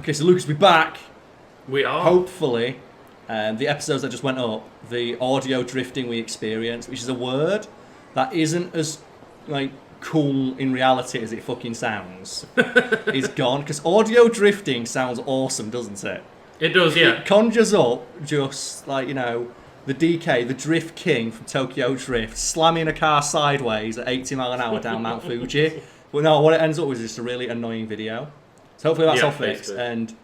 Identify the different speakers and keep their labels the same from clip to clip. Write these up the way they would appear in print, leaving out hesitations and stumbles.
Speaker 1: Okay, so Lucas, we're back.
Speaker 2: We are.
Speaker 1: Hopefully, the episodes that just went up, the audio drifting we experienced, which is a word that isn't as like cool in reality as it fucking sounds, is gone. Because audio drifting sounds awesome, doesn't it?
Speaker 2: It does, yeah.
Speaker 1: It conjures up just like, you know, the DK, the Drift King from Tokyo Drift, slamming a car sideways at 80 mile an hour down Mount Fuji. But no, what it ends up with is just a really annoying video. So hopefully that's all fixed. And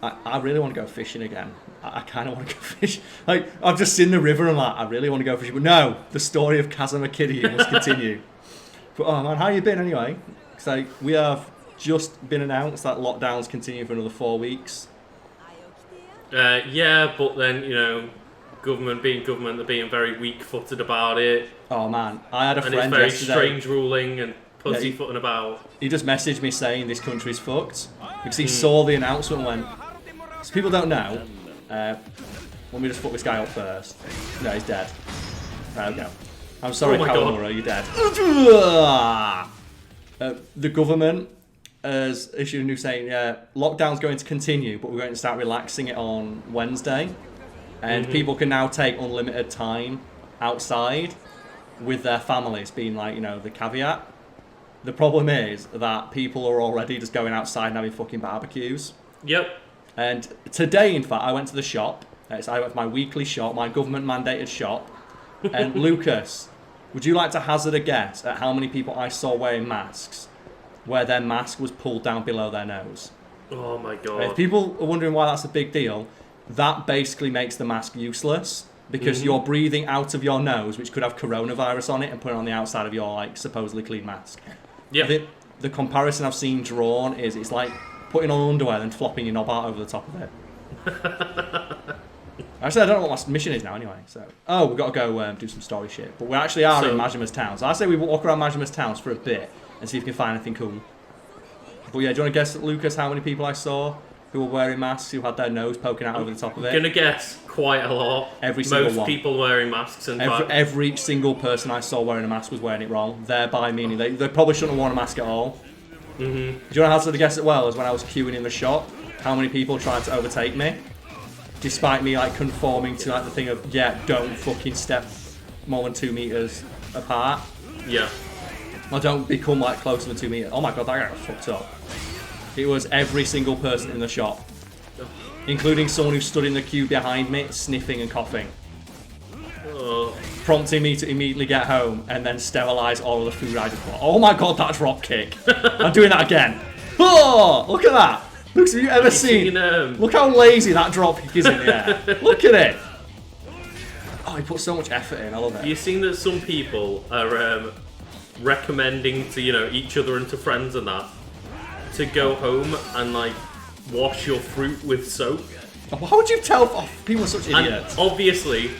Speaker 1: I really want to go fishing again. I kind of want to go fishing. Like, I've just seen the river and like, I really want to go fishing. But no, the story of Kazuma Kiryu must continue. But oh man, how you been anyway? Because like, we have just been announced that lockdowns continue for another 4 weeks.
Speaker 2: Yeah, but then, you know, government being government, they're being very weak-footed about it.
Speaker 1: Oh man, I had a friend
Speaker 2: and it's very
Speaker 1: yesterday.
Speaker 2: strange ruling and pussyfooting about.
Speaker 1: He just messaged me saying this country's fucked because he saw the announcement and went. So people don't know. Let me just fuck this guy up first. No, he's dead. There we go. I'm sorry, Karl, you're dead. The government has issued a new saying, lockdown's going to continue, but we're going to start relaxing it on Wednesday. And people can now take unlimited time outside with their families, being like, you know, the caveat. The problem is that people are already just going outside and having fucking barbecues.
Speaker 2: Yep.
Speaker 1: And today, in fact, I went to the shop. So I went to my weekly shop, my government-mandated shop. And Lucas, would you like to hazard a guess at how many people I saw wearing masks where their mask was pulled down below their nose?
Speaker 2: Oh my god.
Speaker 1: If people are wondering why that's a big deal, that basically makes the mask useless because you're breathing out of your nose, which could have coronavirus on it, and put it on the outside of your like supposedly clean mask.
Speaker 2: Yeah.
Speaker 1: The comparison I've seen drawn is it's like putting on underwear and flopping your knob out over the top of it. Actually, I don't know what my mission is now anyway. So, we've got to go do some story shit. But we actually are in Majima's town. So I say we walk around Majima's towns for a bit and see if we can find anything cool. But yeah, do you want to guess, Lucas, how many people I saw who were wearing masks, who had their nose poking out over the top of it?
Speaker 2: I'm gonna guess quite a lot.
Speaker 1: Every single
Speaker 2: Most people wearing masks, and
Speaker 1: every single person I saw wearing a mask was wearing it wrong. Thereby meaning they probably shouldn't have worn a mask at all. Do you want to hazard a guess as well as when I was queuing in the shop, how many people tried to overtake me, despite me like conforming to like the thing of don't fucking step more than 2 meters apart.
Speaker 2: Yeah.
Speaker 1: I don't become like closer than 2 meters. Oh my god, that guy got fucked up. It was every single person in the shop, including someone who stood in the queue behind me, sniffing and coughing, prompting me to immediately get home and then sterilise all of the food I just bought. Oh my god, that drop kick! I'm doing that again. Oh, look at that! Look, have you ever seen? Look how lazy that drop kick is in the air. Look at it. Oh, he put so much effort in. I love it.
Speaker 2: You've seen that some people are recommending to, you know, each other and to friends and that, to go home and like wash your fruit with soap.
Speaker 1: How would you tell? Oh, people are such idiots.
Speaker 2: And obviously,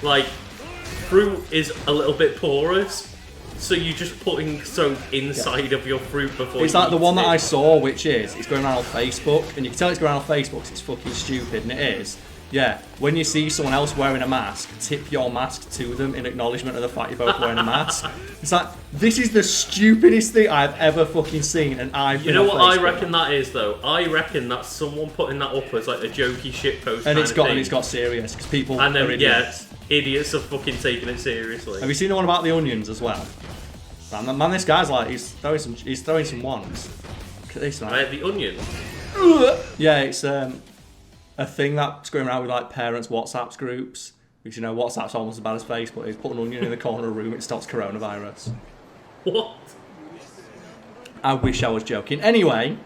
Speaker 2: like, fruit is a little bit porous, so you're just putting soap inside of your fruit before.
Speaker 1: It's like the one that I saw, which is it's going around on Facebook, and you can tell it's going around on Facebook because it's fucking stupid, and it is. Yeah, when you see someone else wearing a mask, tip your mask to them in acknowledgement of the fact you're both wearing a mask. It's like, this is the stupidest thing I've ever fucking seen, and I've.
Speaker 2: You know what I reckon that is, though? I reckon that's someone putting that up as like a jokey shitpost.
Speaker 1: And it's got serious because people
Speaker 2: and then,
Speaker 1: are idiots.
Speaker 2: Yeah, idiots are fucking taking it seriously.
Speaker 1: Have you seen the one about the onions as well? Man, this guy's like he's throwing some ones. Look at this, man.
Speaker 2: The onion.
Speaker 1: Yeah, it's a thing that's going around with like parents' WhatsApp groups, because you know WhatsApp's almost as bad as Facebook. Is put an onion in the corner of a room, it stops coronavirus.
Speaker 2: What?
Speaker 1: I wish I was joking. Anyway,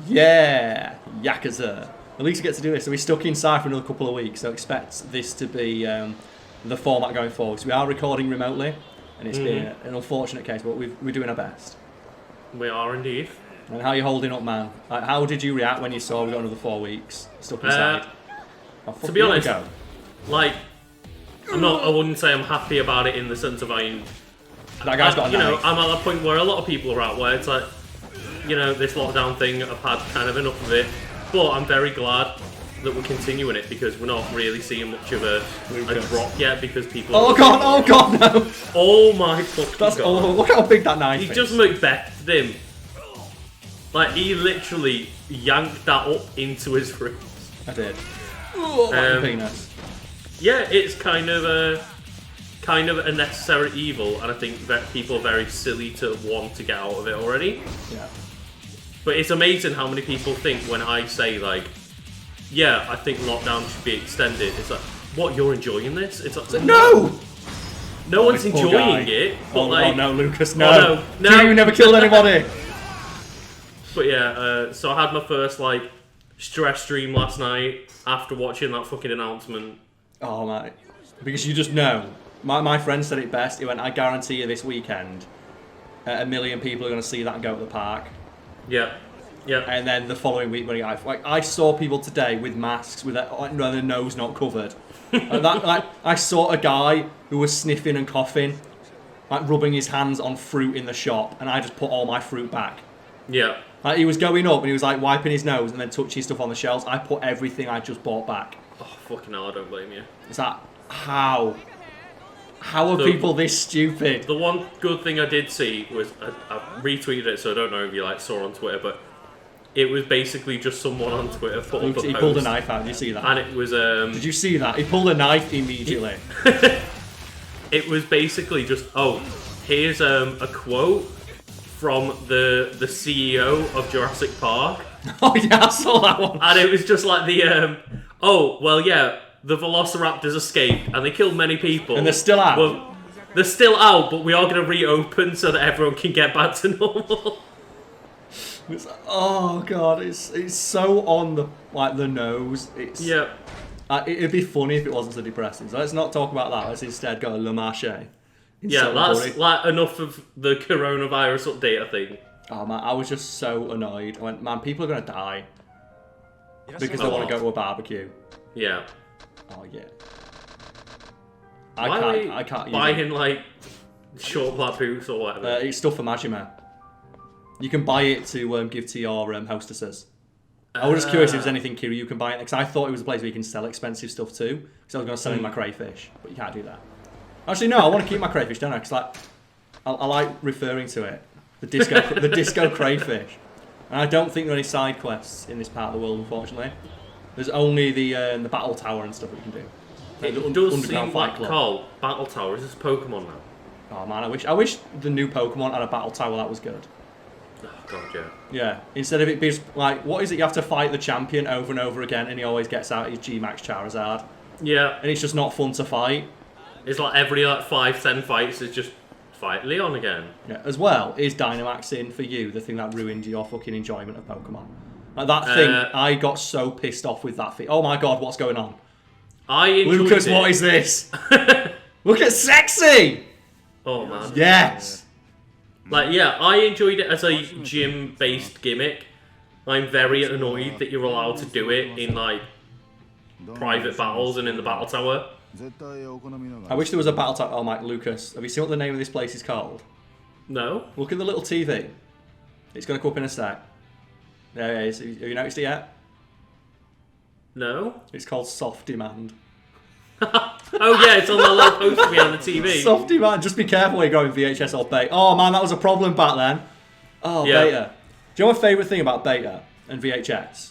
Speaker 1: yeah, Yakuza. At least we get to do this. So we're stuck inside for another couple of weeks. So expect this to be the format going forward. So we are recording remotely, and it's been an unfortunate case, but we're doing our best.
Speaker 2: We are indeed.
Speaker 1: And how are you holding up, man? Like, how did you react when you saw we got another 4 weeks stuck inside?
Speaker 2: To be honest, like, I wouldn't say I'm happy about it in the sense of that guy's got a knife. I'm at that point where a lot of people are at, where it's like, you know, this lockdown thing, I've had kind of enough of it, but I'm very glad that we're continuing it because we're not really seeing much of a drop yet because people.
Speaker 1: Oh god, no!
Speaker 2: Oh my fucking god!
Speaker 1: Awful. Look how big that knife is.
Speaker 2: He just Macbethed him. Like, he literally yanked that up into his ribs.
Speaker 1: I did. Oh, penis.
Speaker 2: Yeah, it's kind of a necessary evil, and I think that people are very silly to want to get out of it already.
Speaker 1: Yeah.
Speaker 2: But it's amazing how many people think when I say, like, yeah, I think lockdown should be extended. It's like, what, you're enjoying this? It's like,
Speaker 1: no!
Speaker 2: No one's enjoying it. But
Speaker 1: oh no, Lucas, no.
Speaker 2: Oh, no.
Speaker 1: You never killed anybody.
Speaker 2: But yeah, so I had my first, like, stress stream last night after watching that fucking announcement.
Speaker 1: Oh, mate. Because you just know. My friend said it best. He went, I guarantee you this weekend, 1 million people are going to see that and go to the park.
Speaker 2: Yeah. Yeah.
Speaker 1: And then the following week, I saw people today with masks with their nose not covered. I saw a guy who was sniffing and coughing, like rubbing his hands on fruit in the shop, and I just put all my fruit back.
Speaker 2: Yeah.
Speaker 1: Like, he was going up and he was like wiping his nose and then touching stuff on the shelves. I put everything I just bought back.
Speaker 2: Oh, fucking hell, I don't blame you.
Speaker 1: Is that how? How are people this stupid?
Speaker 2: The one good thing I did see was I retweeted it, so I don't know if you like saw it on Twitter, but it was basically just someone on Twitter put up a post.
Speaker 1: He pulled a knife out. Did you see that?
Speaker 2: And it was
Speaker 1: Did you see that? He pulled a knife immediately.
Speaker 2: It was basically just here's a quote from the CEO of Jurassic Park.
Speaker 1: Oh yeah, I saw that one.
Speaker 2: And it was just like the oh well yeah. The Velociraptors escaped, and they killed many people.
Speaker 1: And they're still out?
Speaker 2: Well, they're still out, but we are going to reopen so that everyone can get back to normal.
Speaker 1: Oh, God, it's so on the nose.
Speaker 2: Yeah.
Speaker 1: It'd be funny if it wasn't so depressing. So let's not talk about that. Let's instead go to Le Marché.
Speaker 2: Yeah, that's like enough of the coronavirus update, I think.
Speaker 1: Oh, man, I was just so annoyed. I went, man, people are going to die. Because they want to go to a barbecue.
Speaker 2: Yeah.
Speaker 1: Oh, yeah.
Speaker 2: I
Speaker 1: can't
Speaker 2: buying, like, short black boots or whatever.
Speaker 1: It's stuff for Majima. You can buy it to give to your hostesses. I was just curious if there's anything Kiryu you can buy it, because I thought it was a place where you can sell expensive stuff too. Because I was going to sell in my crayfish, but you can't do that. Actually, no, I want to keep my crayfish, don't I? Because I like referring to it, the disco crayfish. And I don't think there are any side quests in this part of the world, unfortunately. There's only the battle tower and stuff that you can do.
Speaker 2: It does seem like Karl, battle tower is this Pokemon now.
Speaker 1: Oh man, I wish the new Pokemon had a battle tower that was good.
Speaker 2: Oh god, yeah.
Speaker 1: Yeah, instead of it being like, what is it? You have to fight the champion over and over again, and he always gets out his G-Max Charizard.
Speaker 2: Yeah.
Speaker 1: And it's just not fun to fight.
Speaker 2: It's like every 5-10 fights is just fight Leon again.
Speaker 1: Yeah. As well, is Dynamaxing for you the thing that ruined your fucking enjoyment of Pokemon? Like that thing, I got so pissed off with that thing. Oh my god, what's going on?
Speaker 2: I enjoyed
Speaker 1: Lucas, what is this? Look at sexy!
Speaker 2: Oh man.
Speaker 1: Yes!
Speaker 2: Like, yeah, I enjoyed it as a gym-based gimmick. I'm very annoyed that you're allowed to do it in, like, private battles and in the battle tower.
Speaker 1: I wish there was a battle tower. Oh my, Lucas, have you seen what the name of this place is called?
Speaker 2: No.
Speaker 1: Look at the little TV. It's going to come up in a sec. There it is. Have you noticed it yet?
Speaker 2: No.
Speaker 1: It's called Soft Demand.
Speaker 2: Oh yeah, it's on the little poster behind the TV.
Speaker 1: Soft Demand. Just be careful when you're going VHS or beta. Oh man, that was a problem back then. Oh, yeah. Beta. Do you know my favourite thing about beta and VHS?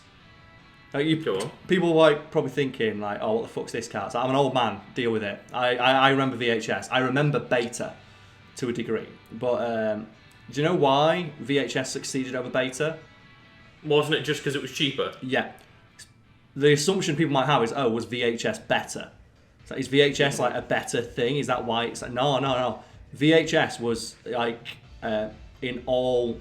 Speaker 1: Like
Speaker 2: Go on.
Speaker 1: People like probably thinking like, oh, what the fuck's this cat? I'm an old man. Deal with it. I remember VHS. I remember beta to a degree. But do you know why VHS succeeded over beta?
Speaker 2: Wasn't it just because it was cheaper?
Speaker 1: Yeah. The assumption people might have is, oh, was VHS better? So is VHS like a better thing? Is that why it's like, no. VHS was like in all,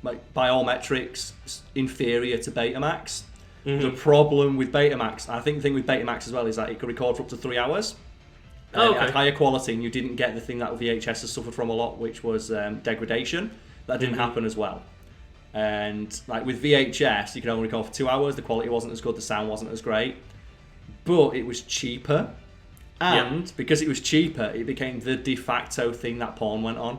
Speaker 1: like by all metrics, inferior to Betamax. Mm-hmm. The problem with Betamax, I think the thing with Betamax as well is that it could record for up to 3 hours. At higher quality, and you didn't get the thing that VHS has suffered from a lot, which was degradation. That didn't happen as well. And like with VHS, you could only record for 2 hours. The quality wasn't as good. The sound wasn't as great. But it was cheaper. And because it was cheaper, it became the de facto thing that porn went on.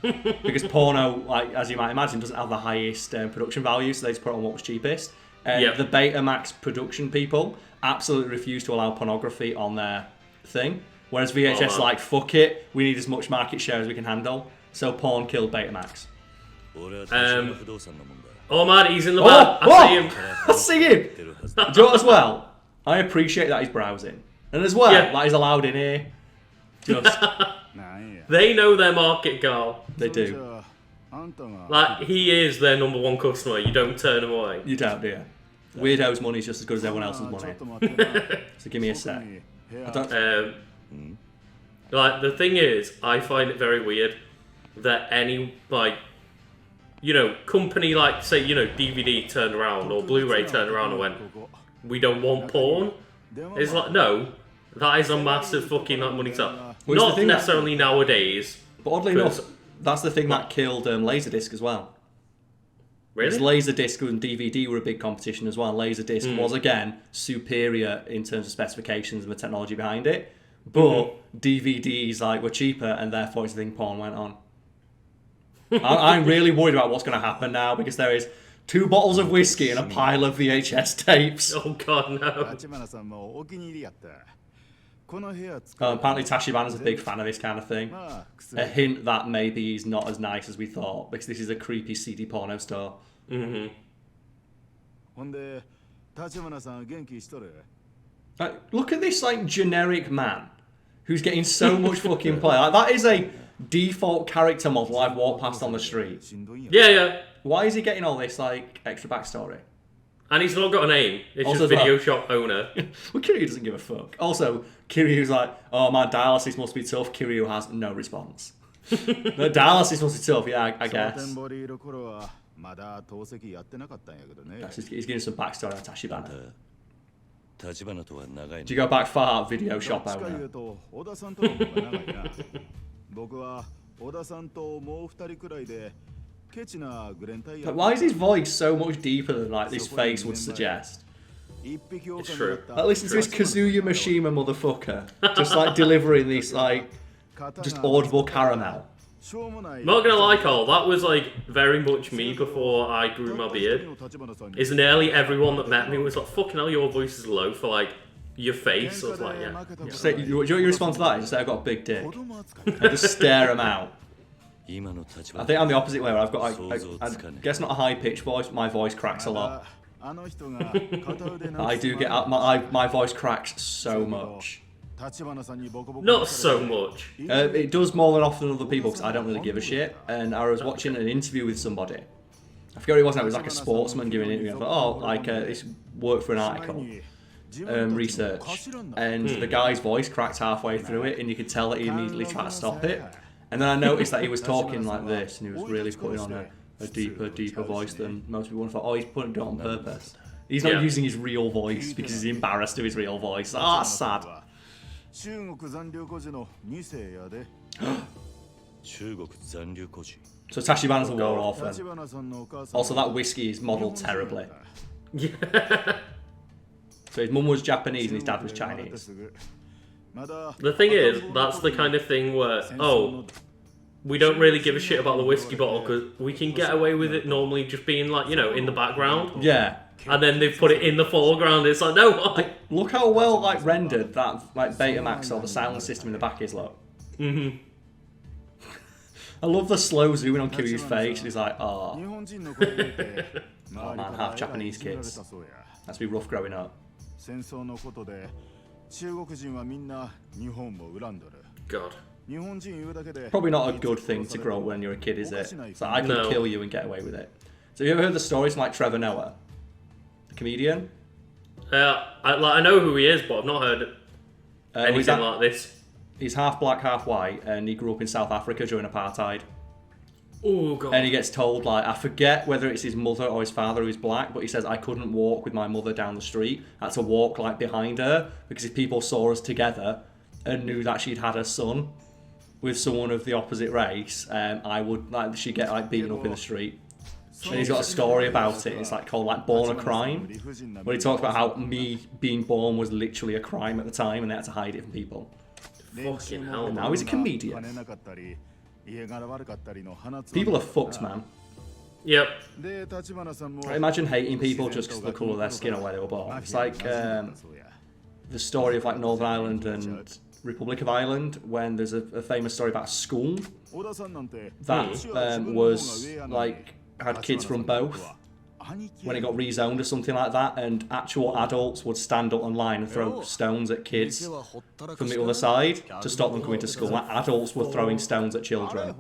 Speaker 1: Because porno, like as you might imagine, doesn't have the highest production value, so they just put on what was cheapest. The Betamax production people absolutely refused to allow pornography on their thing. Whereas VHS like, fuck it, we need as much market share as we can handle. So porn killed Betamax.
Speaker 2: Oh man, he's in the back. I see him.
Speaker 1: I see him. Do you know what as well? I appreciate that he's browsing. And as well, that he's allowed in here. Just...
Speaker 2: They know their market, Karl.
Speaker 1: They do.
Speaker 2: Like, he is their #1 customer. You don't turn him away.
Speaker 1: You don't, do you? Weirdo's money is just as good as everyone else's money. So give me a sec.
Speaker 2: Like, the thing is, I find it very weird that any, like, you know, company like, say, you know, DVD turned around or Blu-ray turned around and went, we don't want porn. It's like, no, that is a massive fucking money tap. Well, not necessarily nowadays.
Speaker 1: But oddly enough, that's the thing that killed Laserdisc as well.
Speaker 2: Really?
Speaker 1: Because Laserdisc and DVD were a big competition as well. Laserdisc was, again, superior in terms of specifications and the technology behind it. But DVDs were cheaper, and therefore it's the thing porn went on. I'm really worried about what's going to happen now, because there is 2 bottles of whiskey and a pile of VHS tapes.
Speaker 2: Oh god, no.
Speaker 1: Apparently Tachibana's a big fan of this kind of thing. A hint that maybe he's not as nice as we thought, because this is a creepy CD porno store. Look at this generic man who's getting so much fucking play. That is a default character model I've walked past on the street.
Speaker 2: Yeah.
Speaker 1: Why is he getting all this extra backstory?
Speaker 2: And he's not got a name. It's also just video shop owner.
Speaker 1: Well, Kiryu doesn't give a fuck. Also, Kiryu's like, oh, my dialysis must be tough. Kiryu has no response. The dialysis must be tough, yeah, I guess. He's giving some backstory on Tachibana. Do you go back far, video shop owner? But why is his voice so much deeper than this face would suggest?
Speaker 2: It's true.
Speaker 1: Listen to this Kazuya Mishima motherfucker, just delivering this just audible caramel.
Speaker 2: Not gonna lie, Karl, that was very much me before I grew my beard. Is nearly everyone that met me was like, fucking hell, your voice is low for your face. I was like, yeah.
Speaker 1: Just say, you respond to that? Just say, I've got a big dick. And just stare him out. I think I'm the opposite way, where I've got, I guess not a high-pitched voice, my voice cracks a lot. I do get, my voice cracks so much.
Speaker 2: Not so much.
Speaker 1: It does more than often other people, because I don't really give a shit. And I was watching an interview with somebody. I forget who it was now, it was a sportsman giving an interview. I thought, this worked for an article. Research. And the guy's voice cracked halfway through it, and you could tell that he immediately tried to stop it. And then I noticed that he was talking like this, and he was really putting on a deeper voice than most people. And I thought, he's putting it on purpose. He's not using his real voice because he's embarrassed of his real voice. That's sad. So Tachibana's a war orphan. Also, that whiskey is modelled terribly.
Speaker 2: Yeah.
Speaker 1: So his mum was Japanese and his dad was Chinese.
Speaker 2: The thing is, that's the kind of thing where, we don't really give a shit about the whiskey bottle because we can get away with it normally just being in the background.
Speaker 1: Yeah.
Speaker 2: And then they've put it in the foreground. It's like, no.
Speaker 1: Look how well rendered that Betamax or the sound system in the back is. Look. I love the slow zooming on Kiryu's face. He's like, oh man, half Japanese kids. That's be rough growing up.
Speaker 2: God.
Speaker 1: Probably not a good thing to grow up when you're a kid, is it? So I could kill you and get away with it. So have you ever heard the stories from Trevor Noah? The comedian?
Speaker 2: I know who he is, but I've not heard anything like this.
Speaker 1: He's half black, half white, and he grew up in South Africa during apartheid.
Speaker 2: Oh, God.
Speaker 1: And he gets told, I forget whether it's his mother or his father who's black, but he says, I couldn't walk with my mother down the street. I had to walk, behind her, because if people saw us together and knew that she'd had a son with someone of the opposite race, she'd get, beaten up in the street. And he's got a story about it. It's called Born a Crime, where he talks about how me being born was literally a crime at the time, and they had to hide it from people.
Speaker 2: Fucking hell.
Speaker 1: And now he's a comedian. People are fucked, man.
Speaker 2: Yep.
Speaker 1: Imagine hating people just because of the colour of their skin or where they were born. It's like the story of Northern Ireland and Republic of Ireland when there's a famous story about a school that was like had kids from both when it got rezoned or something like that, and actual adults would stand up online and throw stones at kids from the other side to stop them coming to school. Like adults were throwing stones at children.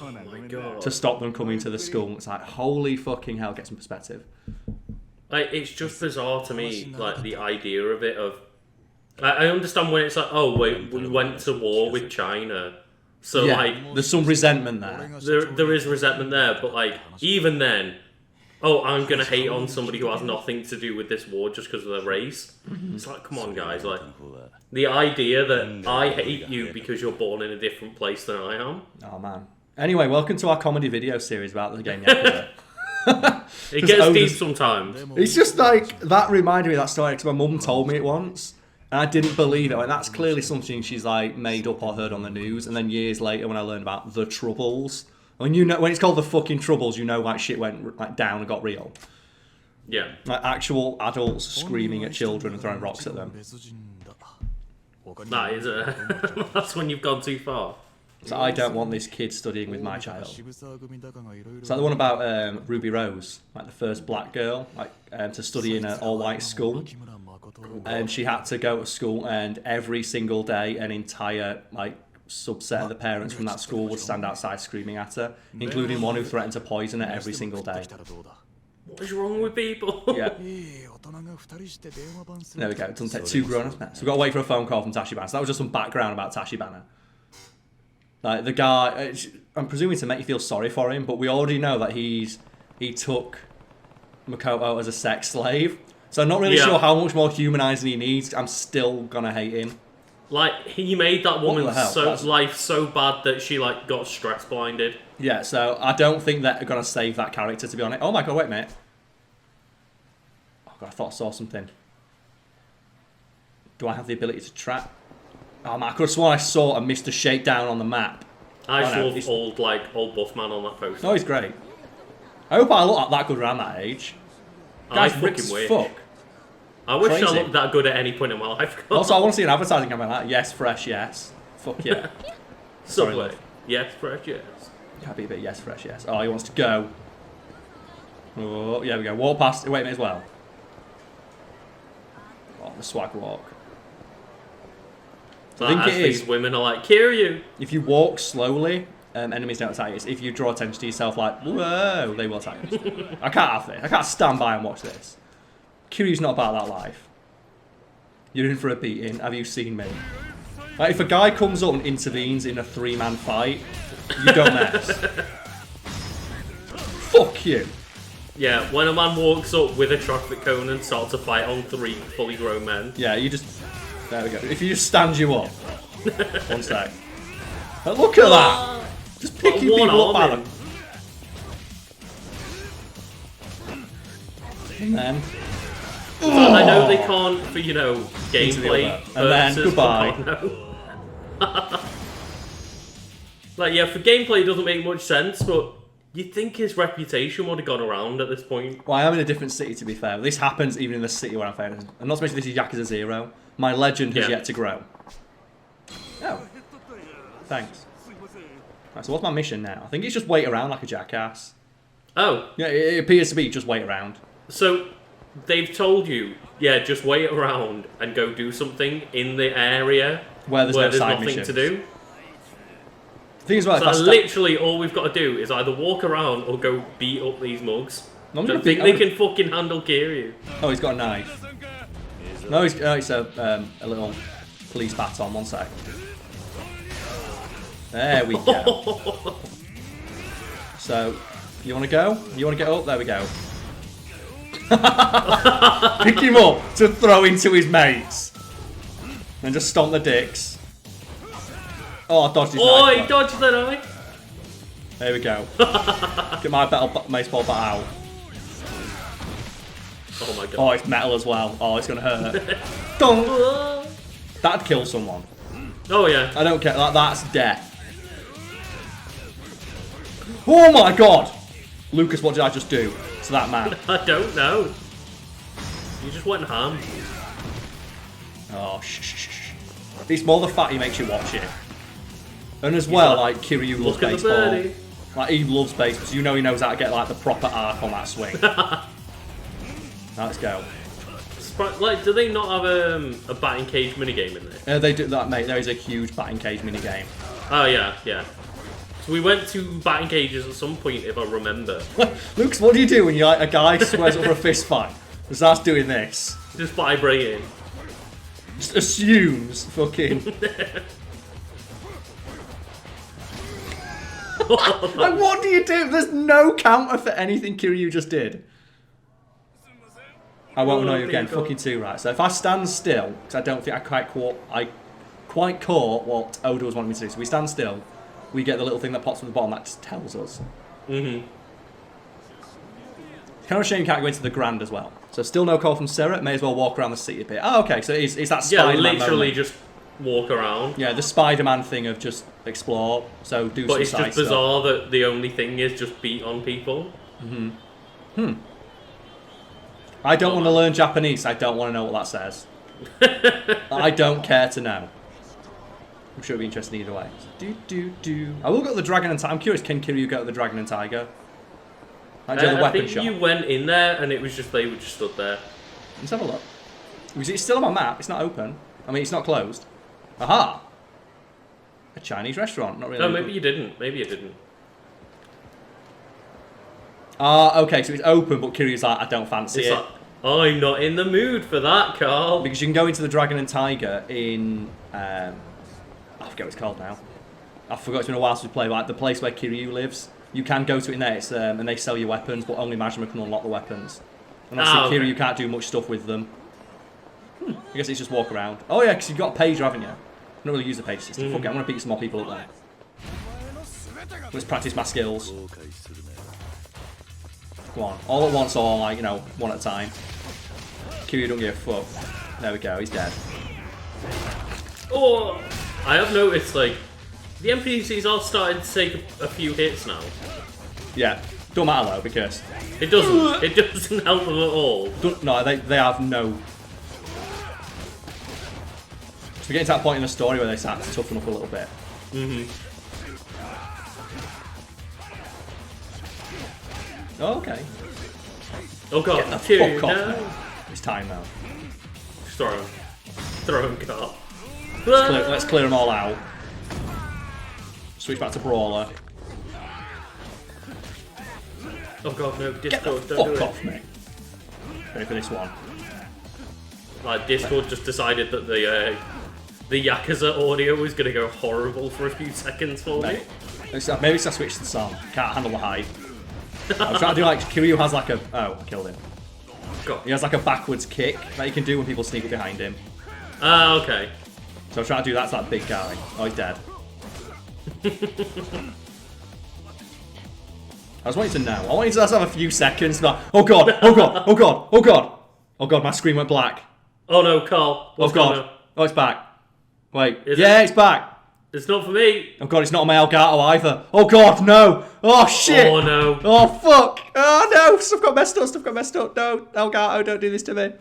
Speaker 2: Oh my god.
Speaker 1: To stop them coming to the school. It's like, holy fucking hell, get some perspective.
Speaker 2: Like, it's just bizarre to me, like, the idea of it, I understand when it's like, oh, wait, we went to war with China, so,
Speaker 1: yeah,
Speaker 2: like...
Speaker 1: there's some resentment there.
Speaker 2: There is resentment there, but, like, even then, oh, I'm gonna hate on somebody who has nothing to do with this war just because of their race. It's like, come on, guys, like, the idea that I hate you because you're born in a different place than I am.
Speaker 1: Oh, man. Anyway, welcome to our comedy video series about the game Yakuza.
Speaker 2: It gets deep sometimes.
Speaker 1: It's just like, that reminded me of that story because my mum told me it once and I didn't believe it. Like, that's clearly something she's like made up or heard on the news. And then years later when I learned about the Troubles, when it's called the fucking Troubles, you know, like shit went like down and got real.
Speaker 2: Yeah.
Speaker 1: Like actual adults screaming at children and throwing rocks at them.
Speaker 2: That is that's when you've gone too far.
Speaker 1: So I don't want this kid studying with my child. It's like the one about Ruby Rose, like the first black girl, like to study in an all-white school, and she had to go to school, and every single day, an entire like subset of the parents from that school would stand outside screaming at her, including one who threatened to poison her every single day.
Speaker 2: What is wrong with people?
Speaker 1: Yeah. There we go. It doesn't take 2 grown-ups now. So we've got to wait for a phone call from Tachibana. So that was just some background about Tachibana. Like the guy, I'm presuming to make you feel sorry for him, but we already know that he took Makoto as a sex slave. So I'm not really sure how much more humanizing he needs. I'm still gonna hate him.
Speaker 2: Like he made that woman's life so bad that she like got stress blinded.
Speaker 1: Yeah, so I don't think they're gonna save that character, to be honest. Oh my god, wait a minute. Oh god, I thought I saw something. Do I have the ability to trap? Oh man, I could have sworn I saw a Mr. Shakedown on the map.
Speaker 2: I saw old buff man on that poster.
Speaker 1: No, he's great. I hope I look like that good around that age. Guy's ripped as fuck.
Speaker 2: I wish I looked that good at any point in my life.
Speaker 1: Also, I want to see an advertising campaign like that. Yes, fresh, yes. Fuck yeah.
Speaker 2: Subway. Yes, fresh, yes.
Speaker 1: Can't be a bit yes, fresh, yes. Oh, he wants to go. Oh, yeah, we go. Walk past. Wait a minute as well. Oh, the swag walk.
Speaker 2: So I think it is. These women are like, Kiryu.
Speaker 1: If you walk slowly, enemies don't attack you. If you draw attention to yourself, like, whoa, they will attack you. I can't have this. I can't stand by and watch this. Kiryu's not about that life. You're in for a beating. Have you seen me? Like, if a guy comes up and intervenes in a 3-man fight, you don't mess. Fuck you.
Speaker 2: Yeah, when a man walks up with a traffic cone and starts a fight on 3 fully grown men.
Speaker 1: Yeah, you just... There we go. If you just stand you up. One sec. But look at that! Just picking people up by them. And then...
Speaker 2: I know they can't for, you know, gameplay purposes.
Speaker 1: And then, goodbye.
Speaker 2: Like, yeah, for gameplay it doesn't make much sense, but you'd think his reputation would have gone around at this point.
Speaker 1: Well, I am in a different city, to be fair. This happens even in the city where I'm fighting. And not to mention this is Yakuza 0. My legend has yet to grow. Oh. Thanks. Right, so what's my mission now? I think it's just wait around like a jackass.
Speaker 2: Oh.
Speaker 1: Yeah, it appears to be just wait around.
Speaker 2: So... they've told you, yeah, just wait around and go do something in the area
Speaker 1: where there's
Speaker 2: nothing
Speaker 1: missions
Speaker 2: to do.
Speaker 1: The thing is, well,
Speaker 2: so literally all we've got to do is either walk around or go beat up these mugs. Don't think they can fucking handle Kiryu.
Speaker 1: Oh, he's got a knife. No, it's a little police baton. One sec. There we go. So, you want to go? You want to get up? There we go. Pick him up to throw into his mates. And just stomp the dicks. Oh, I dodged his knife.
Speaker 2: Oh, he dodged the knife.
Speaker 1: There we go. Get my baseball bat out.
Speaker 2: Oh my god.
Speaker 1: Oh, it's metal as well. Oh, it's gonna hurt. Dunk. That'd kill someone.
Speaker 2: Oh yeah.
Speaker 1: I don't care. That's death. Oh my god! Lucas, what did I just do to that man?
Speaker 2: I don't know. You just went ham.
Speaker 1: Oh, shh. It's more the fact he makes you watch it. And as well, like, Kiryu loves baseball. Like, he loves baseball, so you know he knows how to get, like, the proper arc on that swing. Let's go.
Speaker 2: Like, do they not have a batting cage minigame in there?
Speaker 1: They do that, mate. There is a huge batting cage minigame.
Speaker 2: Oh, yeah, yeah. So we went to batting cages at some point, if I remember.
Speaker 1: Lucas, what do you do when you're like, a guy swears up for a fist fight and starts doing this?
Speaker 2: Just vibrating.
Speaker 1: Just assumes fucking... Like, what do you do? There's no counter for anything Kiryu just did. I won't annoy you again. Fucking 2, right? So if I stand still, because I don't think I quite caught what Oda was wanting me to do. So we stand still, we get the little thing that pops from the bottom that just tells us.
Speaker 2: Mm-hmm.
Speaker 1: It's kind of a shame you can't go into the Grand as well. So still no call from Sarah. May as well walk around the city a bit. Oh, okay. So it's that Spider-Man
Speaker 2: literally
Speaker 1: moment.
Speaker 2: just walk around.
Speaker 1: Yeah, the Spider-Man thing of just explore. So do some side stuff. But
Speaker 2: it's just bizarre that the only thing is just beat on people.
Speaker 1: Mm-hmm. I don't want to learn Japanese. I don't want to know what that says. I don't care to know. I'm sure it'll be interesting either way. I will go to the Dragon and Tiger. I'm curious, can Kiryu go to the Dragon and Tiger? Like, the weapon
Speaker 2: think
Speaker 1: shop.
Speaker 2: you went in there and it was just they were just stood there.
Speaker 1: Let's have a look. It's still on my map. It's not open. I mean, it's not closed. Aha! A Chinese restaurant. Not really.
Speaker 2: No, maybe you didn't. Maybe you didn't.
Speaker 1: Ah, okay. So it's open, but Kiryu's like, I don't fancy it.
Speaker 2: Like, I'm not in the mood for that, Karl.
Speaker 1: Because you can go into the Dragon and Tiger in... I forget what it's called now. I forgot, it's been a while since we played. Like the place where Kiryu lives. You can go to it in there, and they sell you weapons, but only Majima can unlock the weapons. And obviously Kiryu can't do much stuff with them. I guess it's just walk around. Oh yeah, because you've got a pager, haven't you? Not really use the page system. Fuck it, I'm going to beat some more people up there. Let's practice my skills. Come on, all at once or like, you know, one at a time. Kiryu don't give a fuck. There we go, he's dead.
Speaker 2: Oh, I have noticed, like, the NPCs are starting to take a few hits now.
Speaker 1: Yeah, don't matter though, because...
Speaker 2: It doesn't help them at all.
Speaker 1: No, they have no... So we're getting to that point in the story where they start to toughen up a little bit. Oh, okay.
Speaker 2: Oh god,
Speaker 1: get the fuck off, mate. It's time now.
Speaker 2: Just throw him, Karl.
Speaker 1: Let's clear them all out. Switch back to Brawler.
Speaker 2: Oh god, no, Discord,
Speaker 1: get the fuck off, mate. Ready for this one.
Speaker 2: Like, Discord just decided that the Yakuza audio was going to go horrible for a few seconds for me.
Speaker 1: Maybe it's I switched the song. Can't handle the hype. I was trying to do like, Kiryu has like a... Oh, I killed him.
Speaker 2: God.
Speaker 1: He has like a backwards kick that he can do when people sneak up behind him.
Speaker 2: Ah, okay.
Speaker 1: So I'm trying to do that to that big guy. Oh, he's dead. I was wanting to know. I wanted to just have a few seconds. But, oh god, oh god, oh god, oh god. Oh god, my screen went black.
Speaker 2: Oh no, Karl. What's going on?
Speaker 1: Oh, it's back. Wait. It's back.
Speaker 2: It's not for me.
Speaker 1: Oh god, it's not on my Elgato either. Oh god, no. Oh shit.
Speaker 2: Oh no.
Speaker 1: Oh fuck. Oh no, stuff got messed up. No, Elgato, don't do this to me.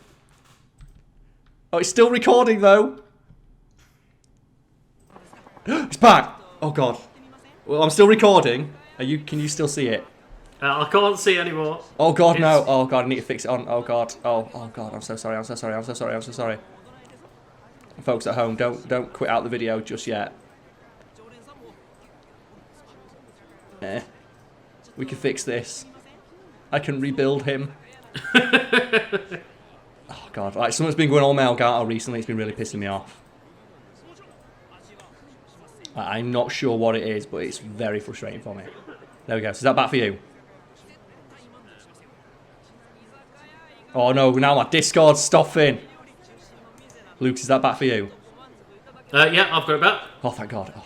Speaker 1: Oh, it's still recording though. It's back. Oh god. Well, I'm still recording. Can you still see it?
Speaker 2: I can't see anymore.
Speaker 1: Oh god, no. Oh god, I need to fix it on. Oh god. Oh god, I'm so sorry. I'm so sorry. Folks at home, don't quit out the video just yet. We can fix this. I can rebuild him. Oh god, like someone's been going all Elgato recently, it's been really pissing me off. I'm not sure what it is, but it's very frustrating for me. There we go, so is that back for you? Oh no, now my Discord's stopping. Luke, is that back for you?
Speaker 2: Yeah, I've got it back.
Speaker 1: Oh, thank God. Oh.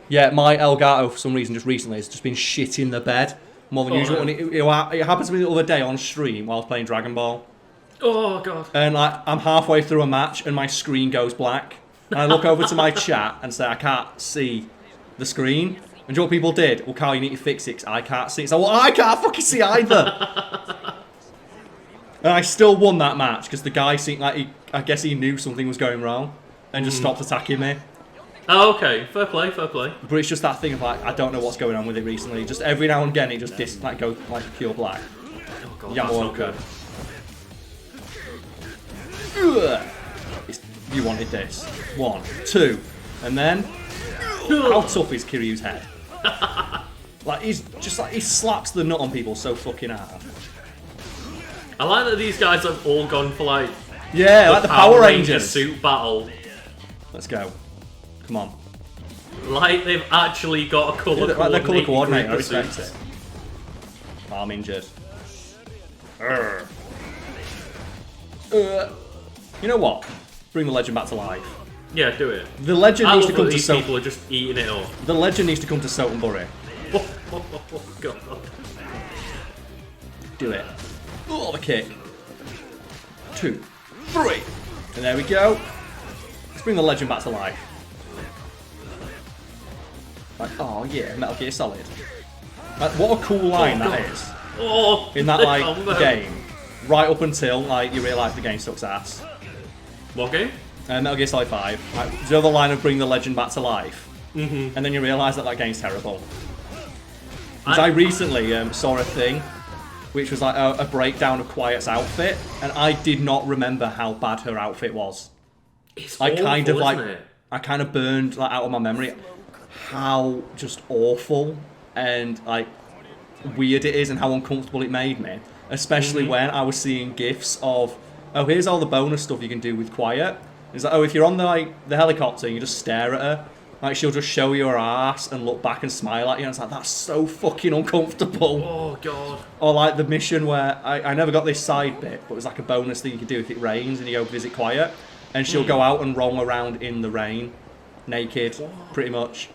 Speaker 1: Yeah, my Elgato, for some reason, just recently, has just been shit in the bed more than usual.
Speaker 2: No.
Speaker 1: And it happened to me the other day on stream while I was playing Dragon Ball.
Speaker 2: Oh, God.
Speaker 1: And like, I'm halfway through a match and my screen goes black. And I look over to my chat and say, I can't see the screen. And you know what people did? Well, Karl, you need to fix it 'cause I can't see it. So, well, I can't fucking see either. And I still won that match because the guy seemed like I guess he knew something was going wrong. and just stopped attacking me.
Speaker 2: Oh, okay. Fair play, fair play.
Speaker 1: But it's just that thing of like, I don't know what's going on with it recently. Just every now and again, it just goes like pure black.
Speaker 2: Oh god, that's not good.
Speaker 1: You wanted this. 1, 2, and then how tough is Kiryu's head? Like he slaps the nut on people so fucking hard.
Speaker 2: I like that these guys have all gone for like
Speaker 1: the Power Rangers
Speaker 2: suit battle.
Speaker 1: Let's go. Come on.
Speaker 2: Like they've actually got a colour
Speaker 1: coordinator. Like
Speaker 2: coordinator.
Speaker 1: Colour coordinator, I respect it. I'm injured. You know what? Bring the legend back to life.
Speaker 2: Yeah, do it.
Speaker 1: The legend needs to come to
Speaker 2: these people are just eating it up.
Speaker 1: The legend needs to come to Sotenbury.
Speaker 2: Oh god.
Speaker 1: Do it. Oh, the kick. 2, 3. And there we go. Let's bring the legend back to life. Like, oh yeah, Metal Gear Solid. Like, what a cool line that is.
Speaker 2: Oh,
Speaker 1: in that like game. Right up until like you realise the game sucks ass.
Speaker 2: What game?
Speaker 1: Metal Gear Solid 5. Like, the other line of bring the legend back to life. And then you realise that game's terrible. Because I recently saw a thing which was like a breakdown of Quiet's outfit, and I did not remember how bad her outfit was.
Speaker 2: It's
Speaker 1: I
Speaker 2: awful,
Speaker 1: kind of like
Speaker 2: isn't it?
Speaker 1: I kind of burned like out of my memory how just awful and like weird it is and how uncomfortable it made me. Especially when I was seeing gifs of, oh, here's all the bonus stuff you can do with Quiet. It's like, oh, if you're on the helicopter and you just stare at her, like she'll just show you her ass and look back and smile at you, and it's like, that's so fucking uncomfortable.
Speaker 2: Oh god.
Speaker 1: Or like the mission where I never got this side bit, but it was like a bonus thing you could do if it rains and you go visit Quiet, and she'll go out and roam around in the rain, naked, pretty much.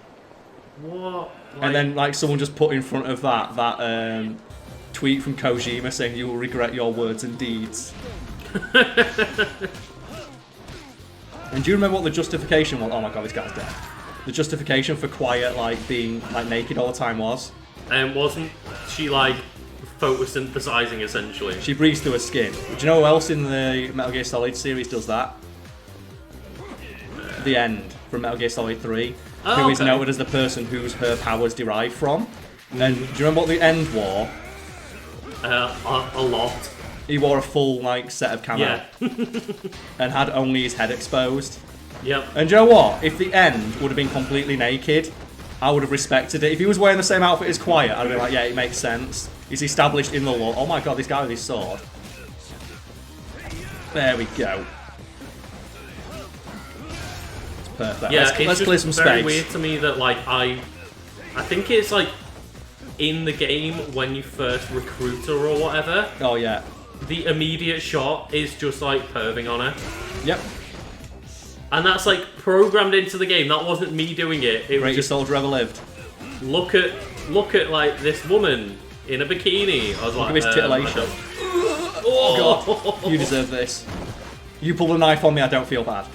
Speaker 2: What?
Speaker 1: And then like someone just put in front of that tweet from Kojima saying you will regret your words and deeds. And do you remember what the justification was? Oh my god, this guy's dead. The justification for Quiet like being like naked all the time was?
Speaker 2: Wasn't she like photosynthesizing essentially?
Speaker 1: She breathes through her skin. Do you know who else in the Metal Gear Solid series does that? The End from Metal Gear Solid 3, who is noted as the person whose her powers derive from. And do you remember what the End wore?
Speaker 2: A lot.
Speaker 1: He wore a full like set of camo.
Speaker 2: Yeah.
Speaker 1: And had only his head exposed.
Speaker 2: Yep.
Speaker 1: And do you know what? If the End would have been completely naked, I would have respected it. If he was wearing the same outfit as Quiet, I'd be like, yeah, it makes sense. He's established in the law. Oh my god, this guy with his sword. There we go. It's perfect.
Speaker 2: Yeah,
Speaker 1: let's clear some
Speaker 2: it's very
Speaker 1: space.
Speaker 2: weird to me that like I think it's like in the game when you first recruit her or whatever.
Speaker 1: Oh yeah.
Speaker 2: The immediate shot is just like perving on her.
Speaker 1: Yep.
Speaker 2: And that's like programmed into the game. That wasn't me doing it. It was
Speaker 1: Greatest
Speaker 2: just
Speaker 1: soldier ever lived.
Speaker 2: look at like this woman in a bikini. I was
Speaker 1: Look
Speaker 2: like,
Speaker 1: at his titillation.
Speaker 2: oh
Speaker 1: God, you deserve this. You pull a knife on me, I don't feel bad.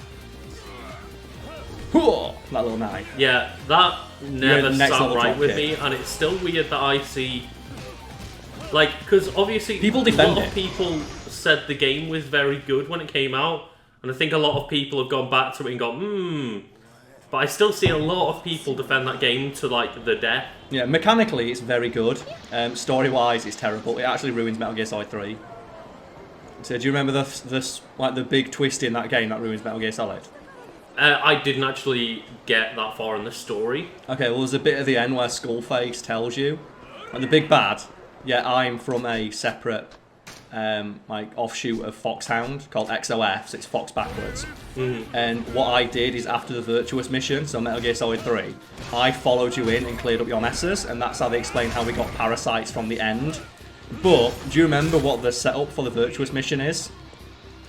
Speaker 1: That little knife.
Speaker 2: Yeah, that never
Speaker 1: next
Speaker 2: sat
Speaker 1: level
Speaker 2: right
Speaker 1: drop
Speaker 2: with
Speaker 1: kick.
Speaker 2: me, and it's still weird that I see, like, because obviously
Speaker 1: People
Speaker 2: a
Speaker 1: defend
Speaker 2: lot
Speaker 1: it.
Speaker 2: of people said the game was very good when it came out, and I think a lot of people have gone back to it and gone, but I still see a lot of people defend that game to like the death.
Speaker 1: Yeah, mechanically it's very good. Story-wise, it's terrible. It actually ruins Metal Gear Solid 3. So do you remember the big twist in that game that ruins Metal Gear Solid?
Speaker 2: I didn't actually get that far in the story.
Speaker 1: Okay, well there's a bit at the end where Skullface tells you, like the big bad, yeah, I'm from a separate like offshoot of Foxhound called XOF, so it's Fox backwards. And what I did is after the Virtuous mission, so Metal Gear Solid 3, I followed you in and cleared up your messes, and that's how they explain how we got parasites from the End. But do you remember what the setup for the Virtuous mission is?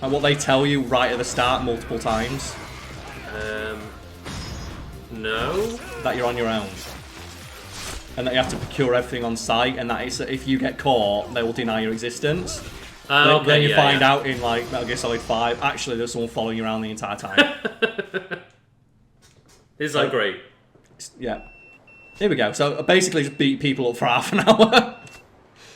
Speaker 1: And what they tell you right at the start multiple times?
Speaker 2: No.
Speaker 1: That you're on your own. And that you have to procure everything on site, and that if you get caught, they will deny your existence. Then you find out in like Metal Gear Solid 5, actually there's someone following you around the entire time.
Speaker 2: Is that great?
Speaker 1: Yeah. Here we go. So basically just beat people up for half an hour.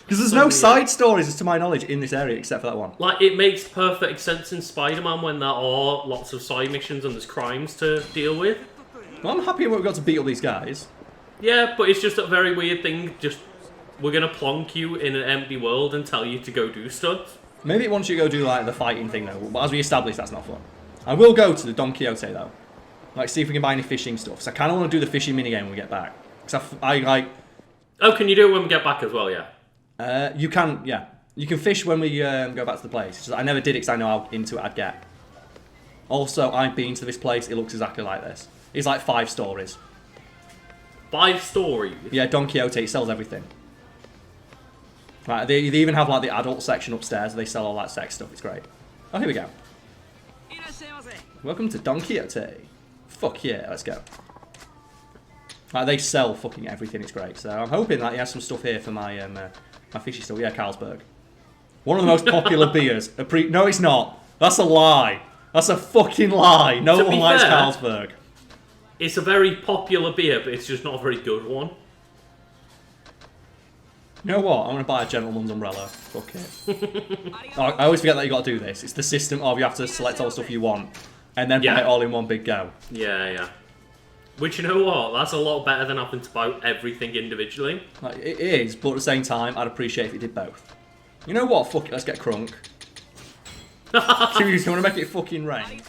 Speaker 1: Because there's no side stories, to my knowledge, in this area except for that one.
Speaker 2: Like, it makes perfect sense in Spider-Man when there are lots of side missions and there's crimes to deal with.
Speaker 1: Well, I'm happy we got to beat up these guys.
Speaker 2: Yeah, but it's just a very weird thing. Just, we're going to plonk you in an empty world and tell you to go do stuff.
Speaker 1: Maybe it wants you to go do, like, the fighting thing, though. But as we established, that's not fun. I will go to the Don Quixote, though. Like, see if we can buy any fishing stuff. So I kind of want to do the fishing minigame when we get back. Because I like...
Speaker 2: Oh, can you do it when we get back as well, yeah?
Speaker 1: You can, yeah. You can fish when we go back to the place. Just, I never did it because I know how into it I'd get. Also, I've been to this place. It looks exactly like this. It's like 5 stories.
Speaker 2: 5 stories?
Speaker 1: Yeah, Don Quixote, it sells everything. Right, they even have like the adult section upstairs. They sell all that sex stuff. It's great. Oh, here we go. Welcome to Don Quixote. Fuck yeah, let's go. Right, they sell fucking everything. It's great. So I'm hoping that he has some stuff here for my my fishy stuff. Yeah, Carlsberg. One of the most popular beers. No, it's not. That's a lie. That's a fucking lie. No one likes Carlsberg.
Speaker 2: It's a very popular beer, but it's just not a very good one.
Speaker 1: You know what? I'm going to buy a gentleman's umbrella. Fuck it. I always forget that you got to do this. It's the system of you have to select all the stuff you want and then buy it all in one big go.
Speaker 2: Yeah, yeah. Which, you know what? That's a lot better than having to buy everything individually.
Speaker 1: Like, it is, but at the same time, I'd appreciate if it did both. You know what? Fuck it. Let's get crunk. Do you want to make it fucking rain?